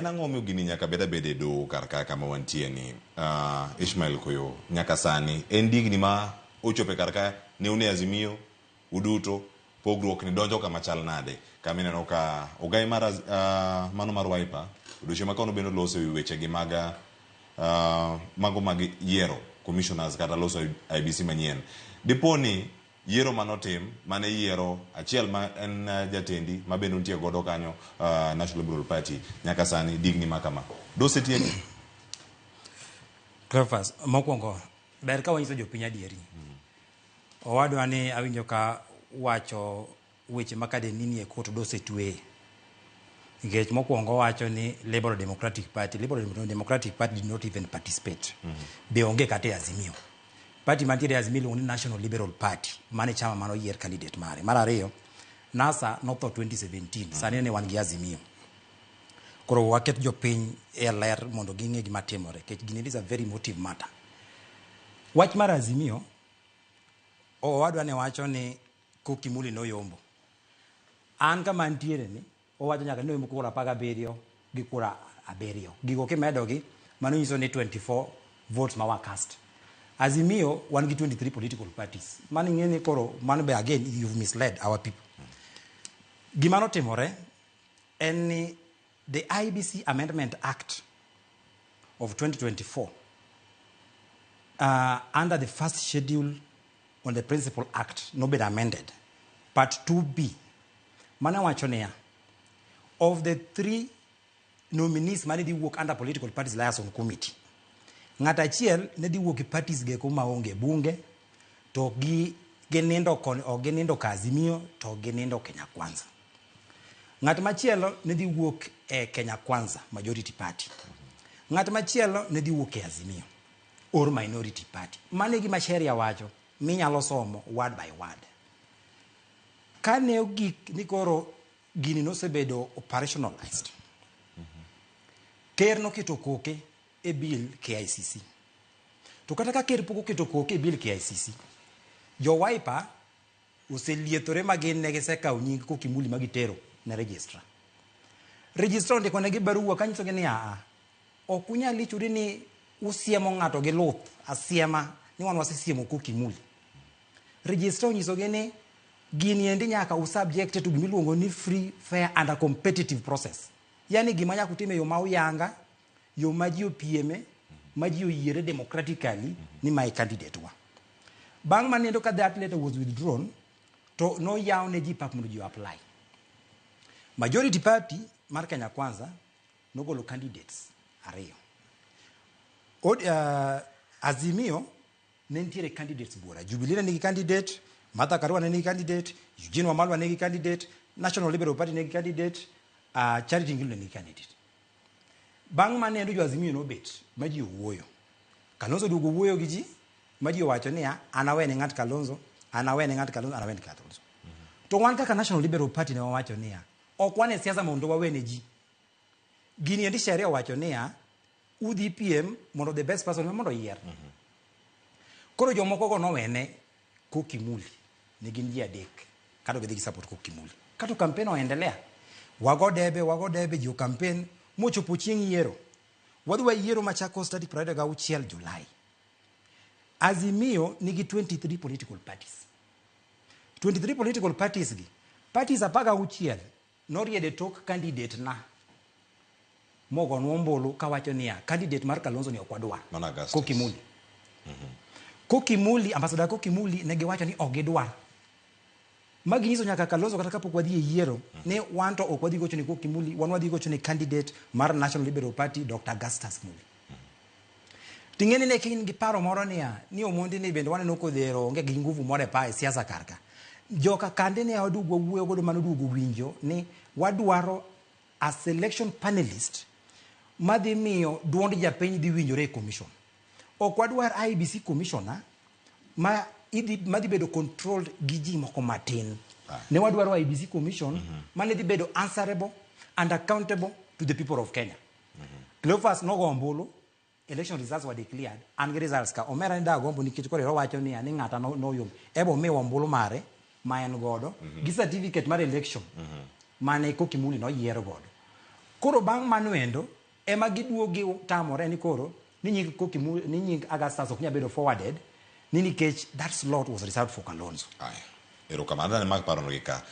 Nangomi gini nyaka bede do karka kama wantie ni Ishmael K'Oyoo nyaka sani endig ni ma uchope karka ne une azimio uduto pogruok ni donjo kama chal nade kamine no ka ogai mara mano mar wiper udushe makono bendo loso weche gi maga mago mag yiero komishonas kata loso IEBC manyien diponi yiero manotim mane yiero achiel ma en jatendi ma bendo nitie godo kanyo National Liberal Party nyaka sani digni makama dosetie Cleophas mokwongo ber ka wanyiso jopiny adieri owadwa ni awinjo ka wacho weche makade nini e court dosetwe nikech mokwongo wacho ni Liberal Democratic Party did not even participate be onge kate azimio party mantiere azimio ni National Liberal Party mane chama mano yier candidate mare mar ariyo NASA notho 2017 sani ne wan gi azimio koro waket jopiny e ler mondo ging'e gima timore kech gini is a very emotive matter wach mar azimio owadwa ne wacho ni Koki Muli no yombo an kama antiere ni owacho nyaka no yombo kura 17 gi kura 7 gigo kimedo gi mano nyiso ni 24 votes ma cast azimio wan gi 23 political parties mani ng'eni koro man be again you've misled our people gimano timore en ni the IEBC Amendment Act of 2024 under the first schedule on the Principal Act no been amended part 2B mana wacho niya of the 3 nominees mane di work under political parties liaison committee ng'ata achiel ne di wuok e parties geko maonge bunge to ginindo ka azimio to ginindo Kenya Kwanza ng'at machielo ne di wuok e Kenya Kwanza majority party ng'at machielo ne di wuok e azimio or minority party mane gima sheria wacho minyalo somo word by word kane ogik ni koro gini nosebedo operationalized ker noketo koke e bill KICC to kata ka ker poko keto koke e bill KICC jo wiper oseliethore magin ne gisekaw nying Koki Muli magitero na registrar ndiko ne gi barua kanyiso gi ni okunya lichuri ni usiemo ng'ato gi luth asiema ni wan wasisiemo Koki Muli registrar nyiso gi ni gini endi nyaka usubject to gimiluongo ni free fair and a competitive process yani gima nyaka utime yo ma uyanga yo ma ji opieme ma ji oyiere democratically ni my candidate wa bang' manendo ka that letter was withdrawn to no yaw ne ji pak mondo ji apply majority party mar Kenya Kwanza no golo candidates ariyo azimio ne ntiere candidates bora Jubilee ne candidate Martha Karua ne candidate Eugene Wamalwa ne candidate National Liberal Party ne candidate Charity Ngilu ne candidate bang' manendo jo azimio no bet maji owuoyo Kalonzo duogo wuoyo gi ji maji owacho ni anawene ng'at Kalonzo to wan kaka National Liberal Party ne wawacho ni ok wane siasa mondo wawene ji gini endi sheria wacho ni udhi PM mondo the best person mondo yier koro jomoko go nowene Koki Muli ne gin ji adek kado gidhi support Koki Muli kato campaign oendelea wago debe jo campaign mochopo chieng' yiero wadwa yiero Machakos tarik 26 Julai azimio nigi 23 political parties gi parties apaga uchiel noriede tok candidate na mogo nombolo kawacho niya candidate mar Kalonzo ni okwadwa Koki Muli Koki Muli ambassador Koki Muli ne giwacho ni ogidwar maginyiso nyaka Kalonzo kata kapok wadhi e yiero ne wanto ok wadhi gocho ni Koki Muli wan wadhi gocho ni candidate mar National Liberal Party Dr. Augustus Muli ting'eni ne kin gi paro moro ni omondi ni bende waneno kodhero onge gi nguvu more pa e siasa karka joka kande ne wadugo wuoyo godo manodugo winjo ni wadwaro a selection panelist madhi miyo duond japiny dhi winjore e commission ok wadwar IEBC commissioner madhi bedo controlled gi ji moko matin ne wadwaro IEBC commission mane dhi bedo answerable and accountable to the people of Kenya Cleophas nogo ombulu election results were declared and results ka omera ni da gombo nikech koro wacho ni ng'ata no yom ebo mi ombulu mare ma en godo gi certificate mar election mane Koki Muli no yiero godo Koro bang' manuendo ema giduogi tamore ni koro ni nying Koki Muli ni nying Augustus ok nyabedo forwarded ni nikech that slot was reserved for Kalonzo. Ero kamanda ne mag paro no ka